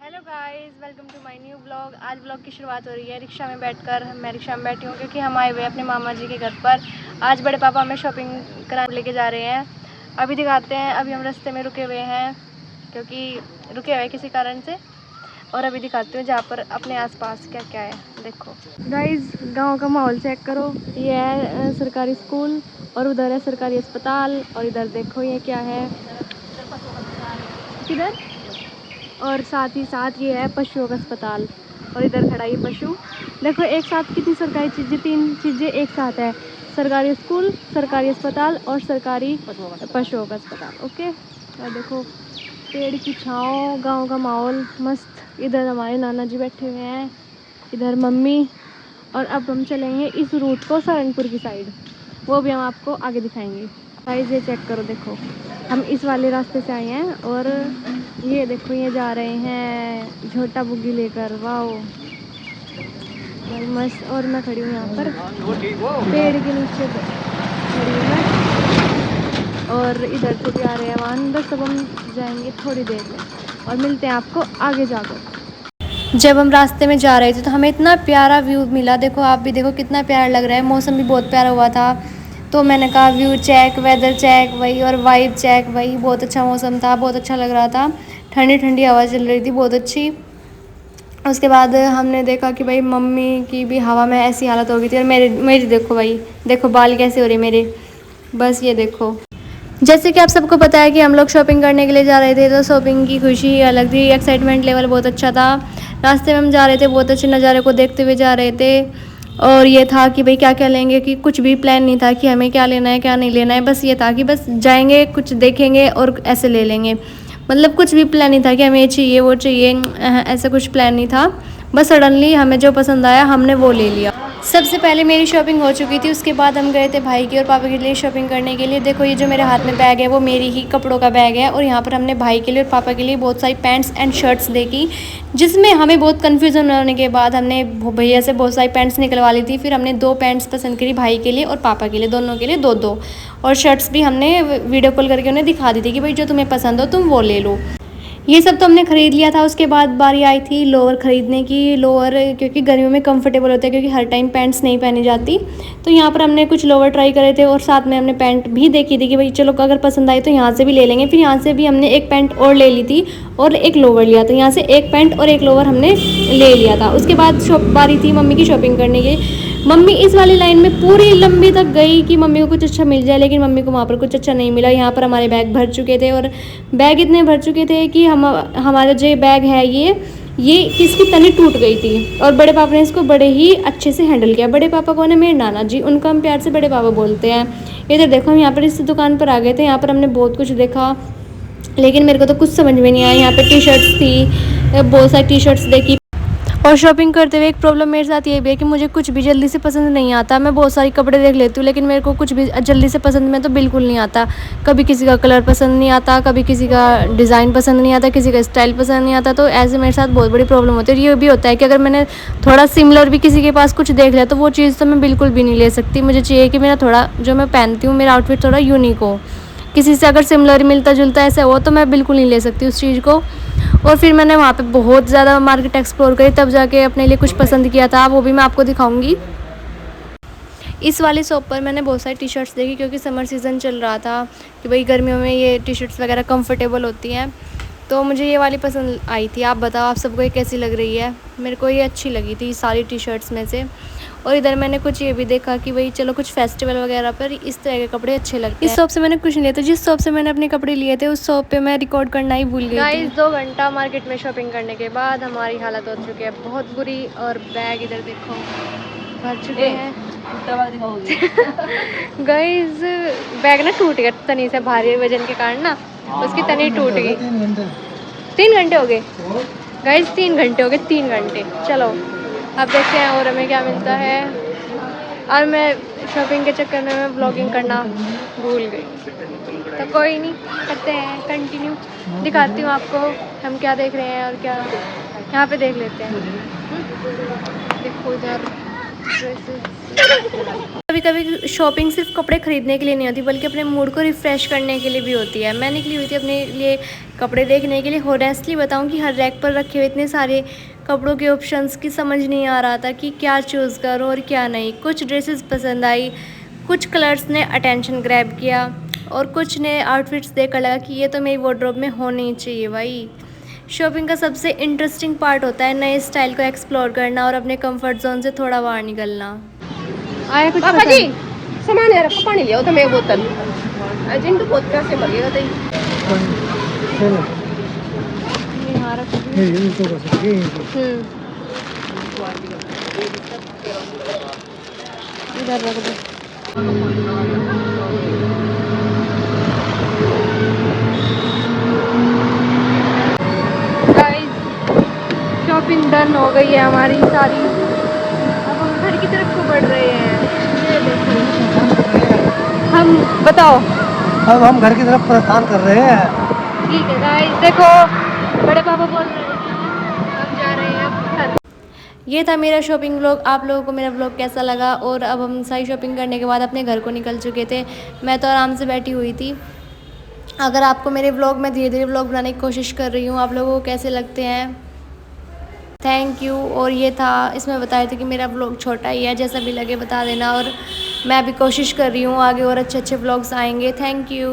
Hello guys, welcome to my new blog. आज blog की शुरुआत हो रही है रिक्शा में बैठकर। मैं रिक्शा में बैठी हूँ क्योंकि हम आए हुए हैं अपने मामा जी के घर पर। आज बड़े पापा हमें शॉपिंग कराने लेके जा रहे हैं। अभी दिखाते हैं। अभी हम रास्ते में रुके हुए हैं क्योंकि रुके हुए हैं किसी कारण से। और अभी दिखाती हूँ जहाँ पर अपने आसपास क्या क्या है। देखो गाइस, गाँव का माहौल चेक करो। ये है सरकारी स्कूल और उधर है सरकारी अस्पताल। और इधर देखो ये क्या है, किधर, और साथ ही साथ ये है पशुओं का अस्पताल। और इधर खड़ा ये पशु। देखो एक साथ कितनी सरकारी चीज़ें, 3 चीज़ें एक साथ है। सरकारी स्कूल, सरकारी अस्पताल और सरकारी पशुओं का अस्पताल। ओके। और देखो पेड़ की छाँव, गांव का माहौल मस्त। इधर हमारे नाना जी बैठे हुए हैं, इधर मम्मी। और अब हम चलेंगे इस रूट को सहारनपुर की साइड, वो भी हम आपको आगे दिखाएंगे। गाइस ये चेक करो, देखो हम इस वाले रास्ते से आए हैं और ये देखो ये जा रहे हैं झोटा बुग्गी लेकर। वाओ भाई मस्त। और मैं खड़ी हूँ यहाँ पर पेड़ के नीचे खड़ी हूँ मैं। और इधर से भी आ रहे हैं वाहन। बस अब हम जाएंगे थोड़ी देर में और मिलते हैं आपको आगे जाकर। जब हम रास्ते में जा रहे थे तो हमें इतना प्यारा व्यू मिला। देखो आप भी देखो कितना प्यारा लग रहा है। मौसम भी बहुत प्यारा हुआ था। तो मैंने कहा व्यू चेक, वेदर चेक वही, और वाइब चेक वही। बहुत अच्छा मौसम था, बहुत अच्छा लग रहा था। ठंडी ठंडी हवा चल रही थी बहुत अच्छी। उसके बाद हमने देखा कि भाई मम्मी की भी हवा में ऐसी हालत हो गई थी। और मेरे मेरी देखो भाई, देखो बाल कैसे हो रहे मेरे। बस ये देखो। जैसे कि आप सबको पता है कि हम लोग शॉपिंग करने के लिए जा रहे थे, तो शॉपिंग की खुशी अलग थी। एक्साइटमेंट लेवल बहुत अच्छा था। रास्ते में हम जा रहे थे, बहुत अच्छे नज़ारे को देखते हुए जा रहे थे। और ये था कि भाई क्या क्या लेंगे, कि कुछ भी प्लान नहीं था कि हमें क्या लेना है क्या नहीं लेना है। बस ये था कि बस जाएंगे, कुछ देखेंगे और ऐसे ले लेंगे। मतलब कुछ भी प्लान नहीं था कि हमें ये चाहिए वो चाहिए, ऐसा कुछ प्लान नहीं था। बस सडनली हमें जो पसंद आया हमने वो ले लिया। सबसे पहले मेरी शॉपिंग हो चुकी थी। उसके बाद हम गए थे भाई की और पापा के लिए शॉपिंग करने के लिए। देखो ये जो मेरे हाथ में बैग है वो मेरी ही कपड़ों का बैग है। और यहाँ पर हमने भाई के लिए और पापा के लिए बहुत सारी पैंट्स एंड शर्ट्स देखी, जिसमें हमें बहुत कन्फ्यूज़न होने के बाद हमने भैया से बहुत सारी पैंट्स निकलवा ली थी। फिर हमने 2 पैंट्स पसंद करी, भाई के लिए और पापा के लिए, दोनों के लिए 2-2। और शर्ट्स भी हमने वीडियो कॉल करके उन्हें दिखा दी थी कि भाई जो तुम्हें पसंद हो तुम वो ले लो। ये सब तो हमने ख़रीद लिया था। उसके बाद बारी आई थी लोअर ख़रीदने की। लोअर क्योंकि गर्मियों में कंफर्टेबल होते हैं, क्योंकि हर टाइम पैंट्स नहीं पहनी जाती। तो यहाँ पर हमने कुछ लोअर ट्राई करे थे और साथ में हमने पैंट भी देखी थी कि भाई चलो अगर पसंद आई तो यहाँ से भी ले लेंगे। फिर यहाँ से भी हमने एक पैंट और ले ली थी और एक लोअर लिया था। यहाँ से एक पैंट और एक लोअर हमने ले लिया था। उसके बाद बारी थी मम्मी की शॉपिंग करने की। मम्मी इस वाली लाइन में पूरी लंबी तक गई कि मम्मी को कुछ अच्छा मिल जाए, लेकिन मम्मी को वहाँ पर कुछ अच्छा नहीं मिला। यहाँ पर हमारे बैग भर चुके थे और बैग इतने भर चुके थे कि हमारा जो बैग है ये किसकी तनी टूट गई थी। और बड़े पापा ने इसको बड़े ही अच्छे से हैंडल किया। बड़े पापा कौन है? मेरे नाना जी, उनको हम प्यार से बड़े पापा बोलते हैं। इधर देखो हम यहाँ पर इस दुकान पर आ गए थे। यहाँ पर हमने बहुत कुछ देखा, लेकिन मेरे को तो कुछ समझ में नहीं आया। यहाँ पर टी शर्ट्स थी, बहुत सारी टी शर्ट्स देखी। और शॉपिंग करते हुए एक प्रॉब्लम मेरे साथ ये भी है कि मुझे कुछ भी जल्दी से पसंद नहीं आता। मैं बहुत सारी कपड़े देख लेती हूँ, लेकिन मेरे को कुछ भी जल्दी से पसंद में तो बिल्कुल नहीं आता। कभी किसी का कलर पसंद नहीं आता, कभी किसी का डिज़ाइन पसंद नहीं आता, किसी का स्टाइल पसंद नहीं आता। तो ऐसे मेरे साथ बहुत बड़ी प्रॉब्लम होती है। और ये भी होता है कि अगर मैंने थोड़ा सिमिलर भी किसी के पास कुछ देख लिया तो वो चीज़ तो मैं बिल्कुल भी नहीं ले सकती। मुझे चाहिए कि मेरा थोड़ा जो मैं पहनती हूँ, मेरा आउटफिट थोड़ा यूनिक हो। किसी से अगर सिमिलर मिलता जुलता ऐसा हो तो मैं बिल्कुल नहीं ले सकती उस चीज़ को। और फिर मैंने वहाँ पे बहुत ज़्यादा मार्केट एक्सप्लोर करी, तब जाके अपने लिए कुछ पसंद किया था, वो भी मैं आपको दिखाऊंगी। इस वाली शॉप पर मैंने बहुत सारी टी शर्ट्स देखी, क्योंकि समर सीज़न चल रहा था कि भाई गर्मियों में ये टी शर्ट्स वगैरह कंफर्टेबल होती हैं। तो मुझे ये वाली पसंद आई थी। आप बताओ आप सबको ये कैसी लग रही है? मेरे को ये अच्छी लगी थी सारी टी शर्ट्स में से। और इधर मैंने कुछ ये भी देखा कि भाई चलो कुछ फेस्टिवल वगैरह पर इस तरह के कपड़े अच्छे लगते हैं। इस शॉप से मैंने कुछ नहीं लिया था। जिस शॉप से मैंने अपने कपड़े लिए थे उस शॉप पे मैं रिकॉर्ड करना ही भूल गई थी। गाइस 2 घंटा मार्केट में शॉपिंग करने के बाद हमारी हालत हो चुकी है बहुत बुरी। और बैग इधर देखो भर चुके हैं। गाइस बैग ना टूट गया तनी से, भारी वजन के कारण ना उसकी तनी टूट गई। 3 घंटे हो गए गाइस, 3 घंटे हो गए, 3 घंटे। चलो अब देखते हैं और हमें क्या मिलता है। और मैं शॉपिंग के चक्कर में मैं ब्लॉगिंग करना भूल गई, तो कोई नहीं, करते हैं कंटिन्यू। दिखाती हूँ आपको हम क्या देख रहे हैं और क्या यहाँ पे देख लेते हैं। देखो इधर कभी कभी शॉपिंग सिर्फ कपड़े खरीदने के लिए नहीं होती, बल्कि अपने मूड को रिफ़्रेश करने के लिए भी होती है। मैं निकली हुई थी अपने लिए कपड़े देखने के लिए। होनेस्टली बताऊं कि हर रैक पर रखे हुए इतने सारे कपड़ों के ऑप्शंस की समझ नहीं आ रहा था कि क्या चूज़ करूं और क्या नहीं। कुछ ड्रेसेस पसंद आई, कुछ कलर्स ने अटेंशन ग्रैब किया और कुछ ने आउटफिट्स देखकर लगा कि ये तो मेरी वार्डरोब में होनी चाहिए भाई। शॉपिंग का सबसे इंटरेस्टिंग पार्ट होता है नए स्टाइल को एक्सप्लोर करना और अपने कंफर्ट जोन से थोड़ा बाहर निकलना। आया कुछ पापा जी सामान है, रखो पानी ले आओ तो मैं बोतल जिंटू बहुत प्यासे मर गया तई। इधर रख दो। शॉपिंग डन हो गई है हमारी सारी। अब हम घर की तरफ को बढ़ रहे हैं। ये देखो, हम बताओ। अब हम घर की तरफ प्रस्थान कर रहे हैं। ठीक है गाइस, देखो बड़े पापा बोल रहे हैं हम जा रहे हैं अब घर। ये था मेरा शॉपिंग व्लॉग। आप लोगों को मेरा व्लॉग कैसा लगा? और अब हम सारी शॉपिंग करने के बाद अपने घर को निकल चुके थे। मैं तो आराम से बैठी हुई थी। अगर आपको मेरे व्लॉग में धीरे धीरे व्लॉग बनाने की कोशिश कर रही हूँ, आप लोगों को कैसे लगते हैं? Thank you. और ये था, इसमें बताया था कि मेरा व्लॉग छोटा ही है, जैसा भी लगे बता देना। और मैं भी कोशिश कर रही हूँ आगे और अच्छे अच्छे व्लॉग्स आएंगे। Thank you.